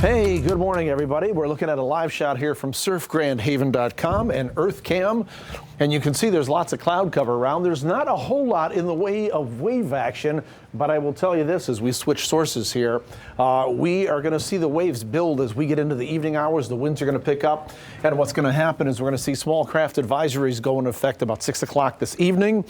Hey, good morning, everybody. We're looking at a live shot here from surfgrandhaven.com and EarthCam. And you can see there's lots of cloud cover around. There's not a whole lot in the way of wave action, but I will tell you this as we switch sources here. We are going to see the waves build as we get into the evening hours. The winds are going to pick up. And what's going to happen is we're going to see small craft advisories go into effect about 6 o'clock this evening.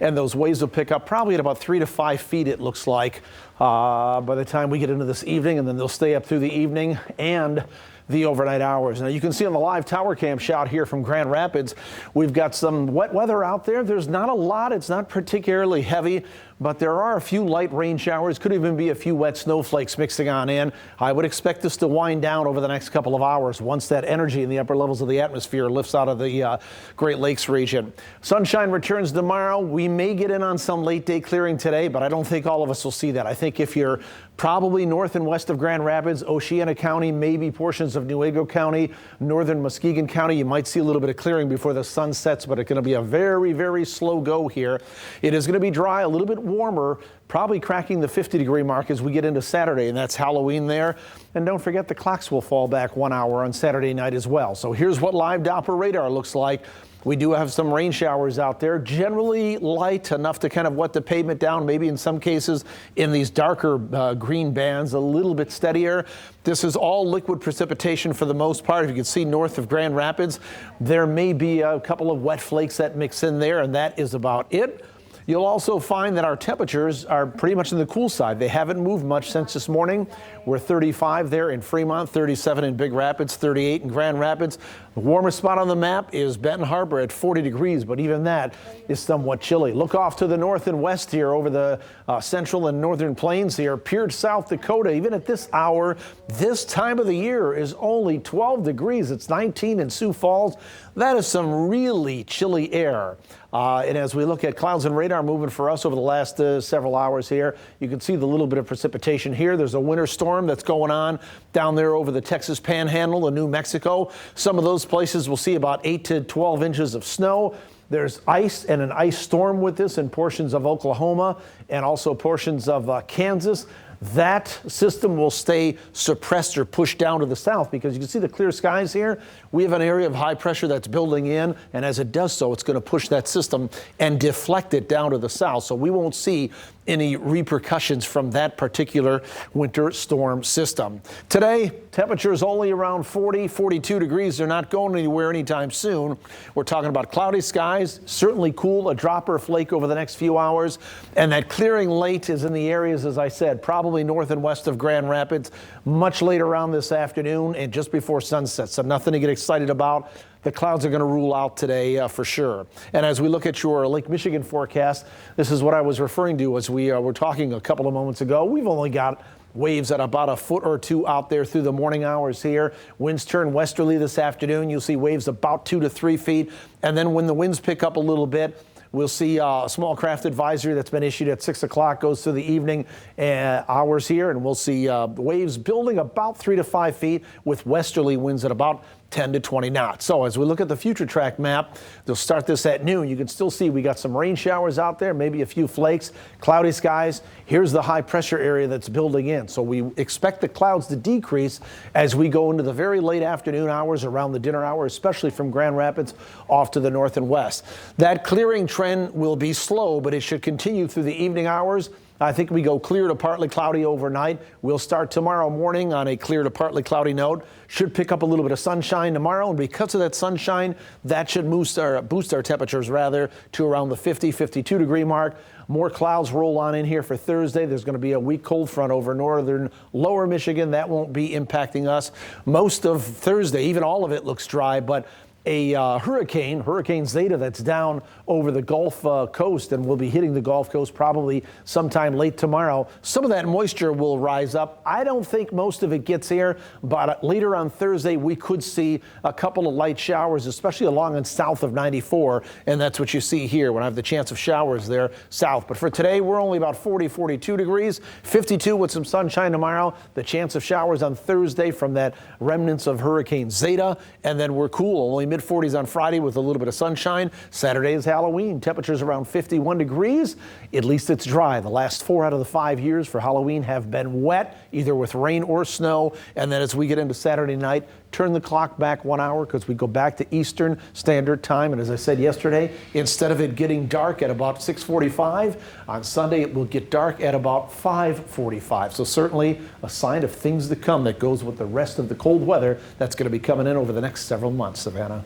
And those waves will pick up probably at about 3 to 5 feet, it looks like, by the time we get into this evening, and then they'll stay up through the evening and the overnight hours. Now, you can see on the live tower cam shot here from Grand Rapids, we've got some wet weather out there. There's not a lot. It's not particularly heavy, but there are a few light rain showers. Could even be a few wet snowflakes mixing on in. I would expect this to wind down over the next couple of hours once that energy in the upper levels of the atmosphere lifts out of the Great Lakes region. Sunshine returns tomorrow. We may get in on some late day clearing today, but I don't think all of us will see that. I think if you're probably north and west of Grand Rapids, Oceana County, maybe portions of Newaygo County, northern Muskegon County, you might see a little bit of clearing before the sun sets, but it's going to be a very, very slow go here. It is going to be dry, a little bit warmer, probably cracking the 50-degree mark as we get into Saturday, and that's Halloween there. And don't forget the clocks will fall back 1 hour on Saturday night as well. So here's what live Doppler radar looks like. We do have some rain showers out there, generally light enough to kind of wet the pavement down, maybe in some cases in these darker green bands, a little bit steadier. This is all liquid precipitation for the most part. If you can see north of Grand Rapids, there may be a couple of wet flakes that mix in there, and that is about it. You'll also find that our temperatures are pretty much on the cool side. They haven't moved much since this morning. We're 35 there in Fremont, 37 in Big Rapids, 38 in Grand Rapids. The warmest spot on the map is Benton Harbor at 40 degrees, but even that is somewhat chilly. Look off to the north and west here over the central and northern plains here. Pierce, South Dakota, even at this hour, this time of the year is only 12 degrees. It's 19 in Sioux Falls. That is some really chilly air. And as we look at clouds and radar movement for us over the last several hours here, you can see the little bit of precipitation here. There's a winter storm that's going on down there over the Texas Panhandle and New Mexico. Some of those places will see about 8 to 12 inches of snow. There's ice and an ice storm with this in portions of Oklahoma and also portions of Kansas. That system will stay suppressed or pushed down to the south because you can see the clear skies here. We have an area of high pressure that's building in, and as it does so, it's going to push that system and deflect it down to the south. So we won't see any repercussions from that particular winter storm system. Today, temperatures only around 40, 42 degrees. They're not going anywhere anytime soon. We're talking about cloudy skies, certainly cool, a drop or a flake over the next few hours. And that clearing late is in the areas, as I said, probably north and west of Grand Rapids, much later on this afternoon and just before sunset. So nothing to get excited about. The clouds are going to rule out today for sure. And as we look at your Lake Michigan forecast, this is what I was referring to as we were talking a couple of moments ago. We've only got waves at about a foot or two out there through the morning hours here. Winds turn westerly this afternoon. You'll see waves about 2 to 3 feet. And then when the winds pick up a little bit, we'll see a small craft advisory that's been issued at 6 o'clock, goes through the evening hours here, and we'll see waves building about 3 to 5 feet with westerly winds at about 10 to 20 knots. So as we look at the future track map, they'll start this at noon. You can still see we got some rain showers out there, maybe a few flakes, cloudy skies. Here's the high pressure area that's building in. So we expect the clouds to decrease as we go into the very late afternoon hours, around the dinner hour, especially from Grand Rapids off to the north and west. That clearing trend will be slow, but it should continue through the evening hours. I think we go clear to partly cloudy overnight. We'll start tomorrow morning on a clear to partly cloudy note. Should pick up a little bit of sunshine tomorrow, and because of that sunshine, that should boost our temperatures rather to around the 50, 52 degree mark. More clouds roll on in here for Thursday. There's going to be a weak cold front over northern lower Michigan. That won't be impacting us. Most of Thursday, even all of it looks dry, but a Hurricane Zeta, that's down over the Gulf Coast and will be hitting the Gulf Coast probably sometime late tomorrow. Some of that moisture will rise up. I don't think most of it gets here, but later on Thursday we could see a couple of light showers, especially along and south of 94, and that's what you see here when I have the chance of showers there south. But for today, we're only about 40, 42 degrees, 52 with some sunshine tomorrow, the chance of showers on Thursday from that remnants of Hurricane Zeta, and then we're cool, only mid-40s on Friday with a little bit of sunshine. Saturday is Halloween. Temperatures around 51 degrees. At least it's dry. The last 4 out of the 5 years for Halloween have been wet, either with rain or snow. And then as we get into Saturday night, turn the clock back 1 hour because we go back to Eastern Standard Time. And as I said yesterday, instead of it getting dark at about 6:45, on Sunday it will get dark at about 5:45. So certainly a sign of things to come that goes with the rest of the cold weather that's going to be coming in over the next several months, Savannah.